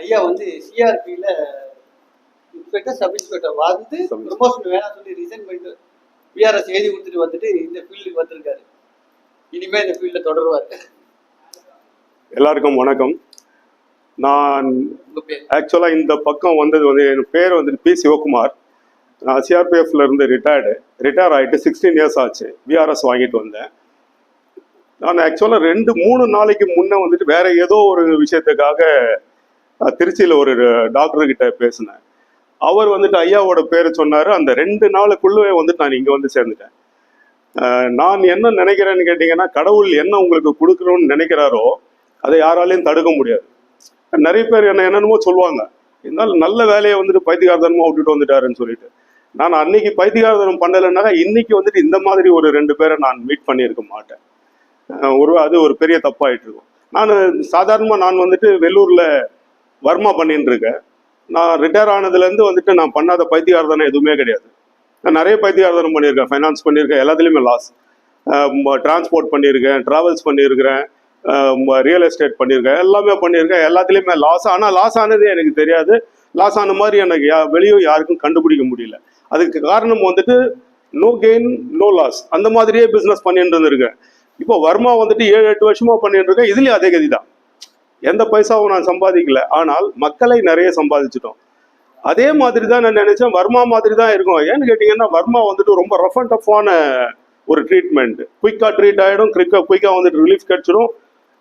ஐயா வந்து சிஆர்பியில் inspector sub inspector வந்து ப்ரமோஷன் வேணாம் சொல்லி ரிசைன் பண்ணிட்டு பிஆர்எஸ் எழுதி கொடுத்துட்டு வந்துட்டு இந்த ஃபீல்டுக்கு வந்திருக்காரு. இனிமேல் இந்த ஃபீல்டில் தொடருவார். எல்லாருக்கும் வணக்கம். நான் ஆக்சுவலாக இந்த பக்கம் வந்தது வந்து என் பேர் வந்துட்டு பி சிவகுமார். நான் சிஆர்பிஎஃப்ல இருந்து ரிட்டையர் ஆகிட்டு 16 இயர்ஸ் ஆச்சு. பிஆர்எஸ் வாங்கிட்டு வந்தேன். நான் ஆக்சுவலாக 2-3 நாளைக்கு முன்னே வந்துட்டு வேற ஏதோ ஒரு விஷயத்துக்காக திருச்சியில் ஒரு டாக்டர் கிட்ட பேசினேன். அவர் வந்துட்டு ஐயாவோட பேரை சொன்னார். அந்த 2 நாளுக்குள்ளே வந்துட்டு நான் இங்கே வந்து சேர்ந்துட்டேன். நான் என்ன நினைக்கிறேன்னு கேட்டிங்கன்னா, கடவுள் என்ன உங்களுக்கு கொடுக்கணும்னு நினைக்கிறாரோ அதை யாராலையும் தடுக்க முடியாது. நிறைய பேர் என்னென்னமோ சொல்லுவாங்க, இருந்தாலும் நல்ல வேலையை வந்துட்டு பைத்தியகாரத்தனமாக விட்டுட்டு வந்துட்டாருன்னு சொல்லிட்டு. நான் அன்னைக்கு பைத்தியகாரத்தனம் பண்ணலைன்னா இன்னைக்கு வந்துட்டு இந்த மாதிரி ஒரு 2 பேரை நான் மீட் பண்ணியிருக்க மாட்டேன். அது ஒரு பெரிய தப்பாயிட்டு இருக்கும். நான் வந்துட்டு வெள்ளூரில் வர்மா பண்ணிட்டு இருக்கேன். நான் ரிட்டையர் ஆனதுலேருந்து வந்துட்டு நான் பண்ணாத பைத்தியகாரத்தனம் எதுவுமே கிடையாது. நான் நிறைய பைத்தியகாரத்தனம் பண்ணியிருக்கேன். ஃபைனான்ஸ் பண்ணியிருக்கேன், எல்லாத்துலேயுமே லாஸ். டிரான்ஸ்போர்ட் பண்ணியிருக்கேன், ட்ராவல்ஸ் பண்ணியிருக்கிறேன், ரியல் எஸ்டேட் பண்ணியிருக்கேன், எல்லாமே பண்ணியிருக்கேன். எல்லாத்துலேயுமே லாஸ். ஆனால் லாஸ் ஆனதே எனக்கு தெரியாது. லாஸ் ஆன மாதிரி எனக்கு வெளியே யாருக்கும் கண்டுபிடிக்க முடியல. அதுக்கு காரணம் வந்துட்டு நோ கெயின் நோ லாஸ், அந்த மாதிரியே பிஸ்னஸ் பண்ணிட்டு இருந்திருக்கேன். இப்போ வர்மா வந்துட்டு 7-8 வருஷமா பண்ணிட்டு இருக்கேன். இதுலேயும் அதே கதி தான். எந்த பைசாவும் நான் சம்பாதிக்கல, ஆனால் மக்களை நிறைய சம்பாதிச்சிட்டோம். அதே மாதிரி தான் நான் நினைச்சேன், வர்மா மாதிரி தான் இருக்கும். ஏன்னு கேட்டிங்கன்னா, வர்மா வந்துட்டு ரொம்ப ரஃப் அண்ட் டஃப்பான ஒரு ட்ரீட்மெண்ட். குயிக்காக ட்ரீட் ஆகிடும், குயிக்காக வந்துட்டு ரிலீஃப் கிடைச்சிடும்.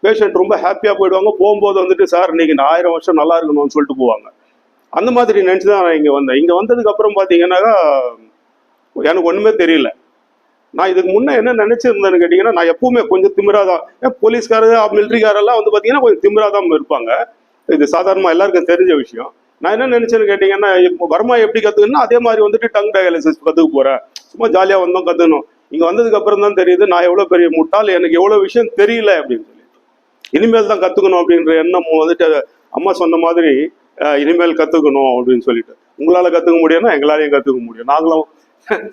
பேஷண்ட் ரொம்ப ஹாப்பியாக போயிடுவாங்க. போகும்போது வந்துட்டு சார் இன்னைக்கு 1000 வருஷம் நல்லா இருக்கணும்னு சொல்லிட்டு போவாங்க. அந்த மாதிரி நினச்சி தான் நான் இங்கே வந்தேன். இங்கே வந்ததுக்கு அப்புறம் பார்த்தீங்கன்னாக்கா எனக்கு ஒன்றுமே தெரியல. நான் இதுக்கு முன்னே என்ன நினைச்சிருந்தேன்னு கேட்டிங்கன்னா, நான் எப்பவுமே கொஞ்சம் திமிராதான். போலீஸ்காரர் மிலிட்ரிக்காரெல்லாம் வந்து பார்த்தீங்கன்னா கொஞ்சம் திமிராதான் இருப்பாங்க. இது சாதாரணமாக எல்லாருக்கும் தெரிஞ்ச விஷயம். நான் என்ன நினைச்சேன்னு கேட்டிங்கன்னா, இப்போ வர்மா எப்படி கற்றுக்கணும்னா அதே மாதிரி வந்துட்டு டங் டயாலிசிஸ் கற்றுக்க போகிறேன். சும்மா ஜாலியாக வந்தோம், கற்றுக்கணும். இங்கே வந்ததுக்கு அப்புறம் தான் தெரியுது நான் எவ்வளோ பெரிய முட்டாள், எனக்கு எவ்வளோ விஷயம் தெரியல அப்படின்னு சொல்லிட்டு. இனிமேல் தான் கற்றுக்கணும் அப்படின்ற எண்ணம் வந்துட்டு அம்மா சொன்ன மாதிரி இனிமேல் கற்றுக்கணும் அப்படின்னு சொல்லிட்டு. உங்களால் கற்றுக்க முடியும்னா எங்களாலையும் கற்றுக்க முடியும். நாங்களும்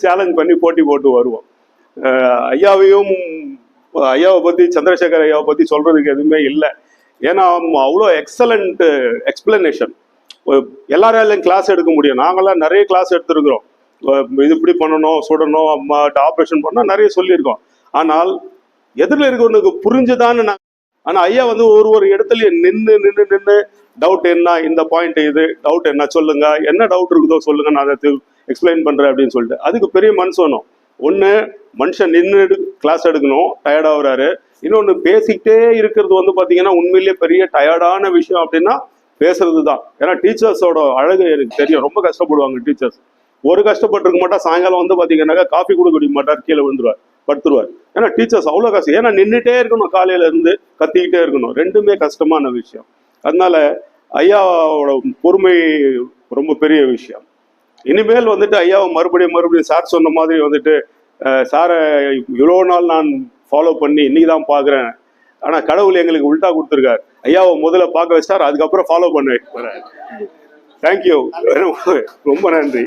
சேலஞ்ச் பண்ணி போட்டி போட்டு வருவோம். ஐயாவை பற்றி, சந்திரசேகர் ஐயாவை பற்றி சொல்கிறதுக்கு எதுவுமே இல்லை. ஏன்னா அவ்வளோ எக்ஸலண்ட் எக்ஸ்பிளனேஷன். எல்லாராலையும் கிளாஸ் எடுக்க முடியும். நாங்களாம் நிறைய கிளாஸ் எடுத்துருக்குறோம். இது இப்படி பண்ணணும், சுடணும், ஆப்ரேஷன் பண்ணணும், நிறைய சொல்லியிருக்கோம். ஆனால் எதிரில் இருக்கிறவனுக்கு புரிஞ்சுதான்னு ஆனால் ஐயா வந்து ஒரு இடத்துலையும் நின்று டவுட் என்ன, இந்த பாயிண்ட் இது டவுட் என்ன சொல்லுங்க, என்ன டவுட் இருக்குதோ சொல்லுங்க, நான் அதை எக்ஸ்பிளைன் பண்ணுறேன் அப்படின்னு சொல்லிட்டு. அதுக்கு பெரிய மனசு வேணும். ஒன்று மனுஷன் நின்று கிளாஸ் எடுக்கணும், டயர்டாகிறாரு. இன்னொன்று பேசிக்கிட்டே இருக்கிறது வந்து பார்த்தீங்கன்னா உண்மையிலேயே பெரிய டயர்டான விஷயம் அப்படின்னா பேசுறது தான். ஏன்னா டீச்சர்ஸோட அழகு எனக்கு தெரியும். ரொம்ப கஷ்டப்படுவாங்க டீச்சர்ஸ். ஒரு கஷ்டப்பட்டுருக்க மாட்டா, சாயங்காலம் வந்து பார்த்தீங்கன்னாக்கா காஃபி கூட குடிக்க மாட்டார், கீழே விழுந்துருவார், படுத்துருவார். ஏன்னா டீச்சர்ஸ் அவ்வளோ கஷ்டம். ஏன்னா நின்றுட்டே இருக்கணும், காலையில இருந்து கத்திக்கிட்டே இருக்கணும். ரெண்டுமே கஷ்டமான விஷயம். அதனால ஐயாவோட பொறுமை ரொம்ப பெரிய விஷயம். இனிமேல் வந்துட்டு ஐயாவை மறுபடியும் சார் சொன்ன மாதிரி வந்துட்டு சாரை இவ்வளோ நாள் நான் ஃபாலோ பண்ணி இன்னைக்கு தான் பார்க்குறேன். ஆனால் கடவுள் எங்களுக்கு உல்ட்டா கொடுத்துருக்காரு. ஐயாவை முதல்ல பார்க்க வச்சார், அதுக்கப்புறம் ஃபாலோ பண்ண வைக்கிறேன். தேங்க்யூ, ரொம்ப நன்றி.